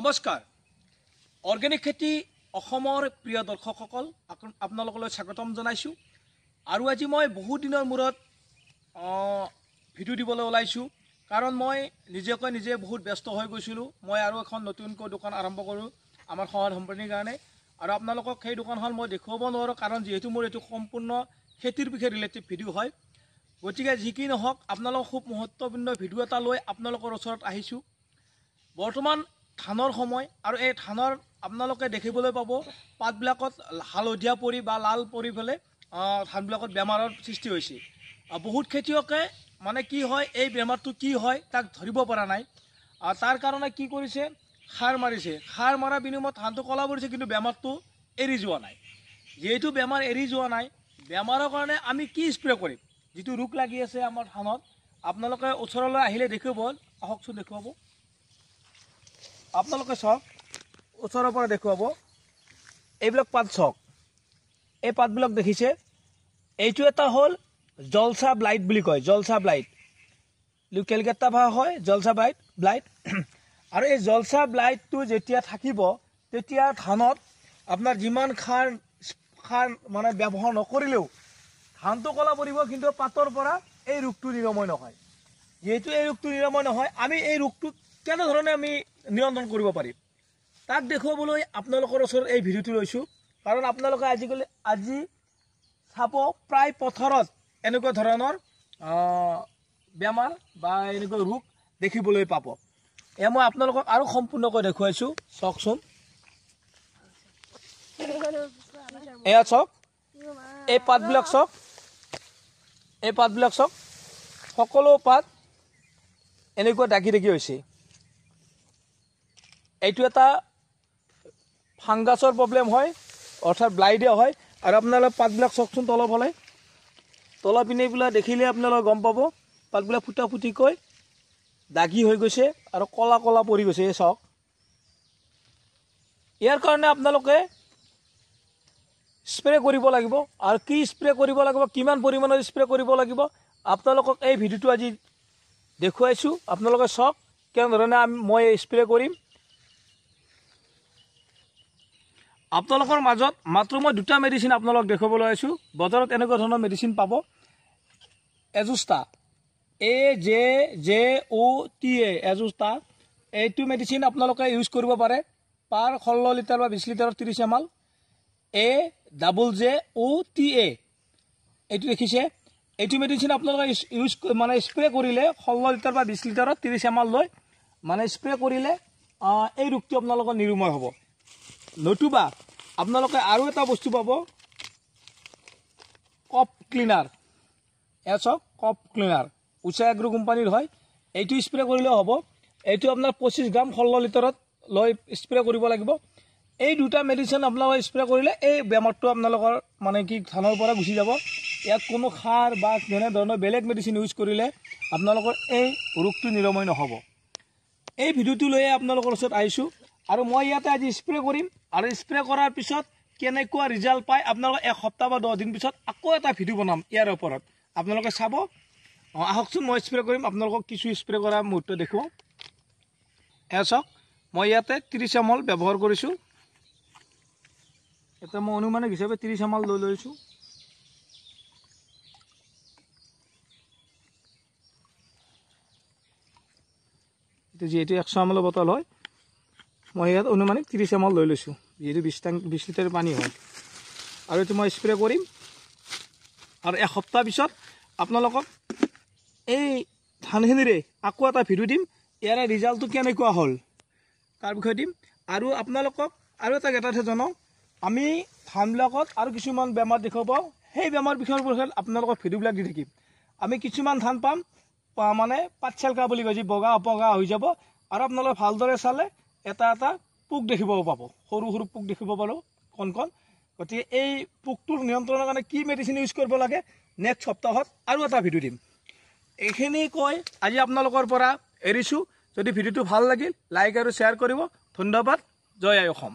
নমস্কাৰ অৰ্গেনিক খেতি অসমৰ প্ৰিয় দৰ্শকসকল আপোনালোকলৈ স্বাগতম জনাইছোঁ আৰু আজি মই বহু দিনৰ মূৰত ভিডিঅ' দিবলৈ ওলাইছোঁ কাৰণ মই নিজে বহুত ব্যস্ত হৈ গৈছিলোঁ মই আৰু এখন নতুনকৈ দোকান আৰম্ভ কৰোঁ আমাৰ সহায় সম্পূৰ্ণৰ কাৰণে আৰু আপোনালোকক সেই দোকানখন মই দেখুৱাব নোৱাৰোঁ কাৰণ যেহেতু মোৰ এইটো সম্পূৰ্ণ খেতিৰ বিষয়ে ৰিলেটেড ভিডিঅ' হয় গতিকে যি কি নহওক আপোনালোক খুব মহত্বপূৰ্ণ ভিডিঅ' এটা লৈ আপোনালোকৰ ওচৰত আহিছোঁ বৰ্তমান ধানৰ সময় আৰু এই ধানৰ আপোনালোকে দেখিবলৈ পাব পাতবিলাকত হালধীয়া পৰি বা লাল পৰি ফেলে ধানবিলাকত বেমাৰৰ সৃষ্টি হৈছে বহুত খেতিয়কে মানে কি হয় এই বেমাৰটো কি হয় তাক ধৰিব পৰা নাই তাৰ কাৰণে কি কৰিছে সাৰ মাৰিছে সাৰ মাৰা বিনিময়ত ধানটো কলা পৰিছে কিন্তু বেমাৰটো এৰি যোৱা নাই যেহেতু বেমাৰ এৰি যোৱা নাই বেমাৰৰ কাৰণে আমি কি স্প্ৰে কৰিম যিটো ৰোগ লাগি আছে আমাৰ ধানত আপোনালোকে ওচৰলৈ আহিলে দেখিব আহকচোন দেখুৱাব আপোনালোকে চাওক ওচৰৰ পৰা দেখুৱাব এইবিলাক পাত চাওক এই পাতবিলাক দেখিছে এইটো এটা হ'ল জলসা ব্লাইট বুলি কয় জলসা ব্লাইট কেলকাতা ভাষা হয় জলসা ব্লাইট আৰু এই জলসা ব্লাইটটো যেতিয়া থাকিব তেতিয়া ধানত আপোনাৰ যিমান খাৰ মানে ব্যৱহাৰ নকৰিলেও ধানটো কলা পৰিব কিন্তু পাতৰ পৰা এই ৰোগটো নিৰাময় নহয় যেহেতু এই ৰোগটো নিৰাময় নহয় আমি এই ৰোগটো কেনেধৰণে আমি নিয়ন্ত্ৰণ কৰিব পাৰিম তাক দেখুৱাবলৈ আপোনালোকৰ ওচৰত এই ভিডিঅ'টো লৈছোঁ কাৰণ আপোনালোকে আজি চাব প্ৰায় পথাৰত এনেকুৱা ধৰণৰ বেমাৰ বা এনেকুৱা ৰোগ দেখিবলৈ পাব এয়া মই আপোনালোকক আৰু সম্পূৰ্ণকৈ দেখুৱাইছোঁ চাওকচোন এয়া চাওক এই পাতবিলাক চাওক সকলো পাত এনেকুৱা ডাকি হৈছে এইটো এটা ফাংগাছৰ প্ৰব্লেম হয় অৰ্থাৎ ব্লাইডে হয় আৰু আপোনালোকে পাতবিলাক চাওকচোন তলৰ পিনে এইবিলাক দেখিলে আপোনালোকে গম পাব পাতবিলাক ফুটাফুটিকৈ দাগি হৈ গৈছে আৰু কলা পৰি গৈছে এই চাওক ইয়াৰ কাৰণে আপোনালোকে স্প্ৰে কৰিব লাগিব আৰু কি স্প্ৰে কৰিব লাগিব কিমান পৰিমাণৰ স্প্ৰে কৰিব লাগিব আপোনালোকক এই ভিডিঅ'টো আজি দেখুৱাইছোঁ আপোনালোকে চাওক কেনেধৰণে মই স্প্ৰে কৰিম আপোনালোকৰ মাজত মাত্ৰ মই দুটা মেডিচিন আপোনালোক দেখুৱাবলৈ আহিছোঁ বজাৰত এনেকুৱা ধৰণৰ মেডিচিন পাব এজুষ্টা AJOTA এজুষ্টা এইটো মেডিচিন আপোনালোকে ইউজ কৰিব পাৰে পাৰ 16 লিটাৰ বা 20 লিটাৰৰ 30 ml AJOTA এইটো দেখিছে এইটো মেডিচিন আপোনালোকে ইউজ মানে স্প্ৰে কৰিলে 16 লিটাৰ বা 20 লিটাৰৰ 30 ml লৈ মানে স্প্ৰে কৰিলে এই ৰোগটো আপোনালোকৰ নিৰাময় হ'ব নতুবা আপোনালোকে আৰু এটা বস্তু পাব কপ ক্লিনাৰ কপ ক্লিনাৰ উষা এগ্ৰো কোম্পানীৰ হয় এইটো স্প্ৰে কৰিলেও হ'ব এইটো আপোনাৰ 25 গ্ৰাম 16 লিটাৰত লৈ স্প্ৰে কৰিব লাগিব এই দুটা মেডিচিন আপোনালোকে স্প্ৰে কৰিলে এই বেমাৰটো আপোনালোকৰ মানে কি ধানৰ পৰা গুচি যাব ইয়াত কোনো সাৰ বা তেনে ধৰণৰ বেলেগ মেডিচিন ইউজ কৰিলে আপোনালোকৰ এই ৰোগটো নিৰাময় নহ'ব এই ভিডিঅ'টো লৈ আপোনালোকৰ ওচৰত আহিছোঁ আৰু মই ইয়াতে আজি স্প্ৰে কৰিম আৰু স্প্ৰে কৰাৰ পিছত কেনেকুৱা ৰিজাল্ট পায় আপোনালোকে এক সপ্তাহ বা 10 দিন পিছত আকৌ এটা ভিডিঅ' বনাম ইয়াৰ ওপৰত আপোনালোকে চাব আহকচোন মই স্প্ৰে কৰিম আপোনালোকক কিছু স্প্ৰে কৰা মুহূৰ্ত দেখুৱাওঁ এয়া চাওক মই ইয়াতে 30 ml ব্যৱহাৰ কৰিছোঁ এটা মই অনুমানিক হিচাপে 30 ml লৈ লৈছোঁ যিহেতু 100 ml বটল হয় মই ইয়াত অনুমানিক 30 ml লৈ লৈছোঁ যিহেতু 20 লিটাৰ পানী হয় আৰু এইটো মই স্প্ৰে কৰিম আৰু এক সপ্তাহ পিছত আপোনালোকক এই ধানখিনিৰে আকৌ এটা ভিডিঅ' দিম ইয়াৰে ৰিজাল্টটো কেনেকুৱা হ'ল তাৰ বিষয়ে দিম আৰু আপোনালোকক আৰু এটা কথাহে জনাওঁ আমি ধানবিলাকত আৰু কিছুমান বেমাৰ দেখাব পাওঁ সেই বেমাৰ বিষয়ৰ ওপৰত আপোনালোকক ভিডিঅ'বিলাক দি থাকিম আমি কিছুমান ধান পাম মানে পাতচালকা বুলি কয় যি বগা হৈ যাব আৰু আপোনালোকে ভালদৰে চালে এটা পোক দেখিব পাব সৰু পোক দেখিব পাৰোঁ কণ গতিকে এই পোকটোৰ নিয়ন্ত্ৰণৰ কাৰণে কি মেডিচিন ইউজ কৰিব লাগে নেক্সট সপ্তাহত আৰু এটা ভিডিঅ' দিম এইখিনি কৈ আজি আপোনালোকৰ পৰা এৰিছোঁ যদি ভিডিঅ'টো ভাল লাগিল লাইক আৰু শ্বেয়াৰ কৰিব ধন্যবাদ জয় আই অসম।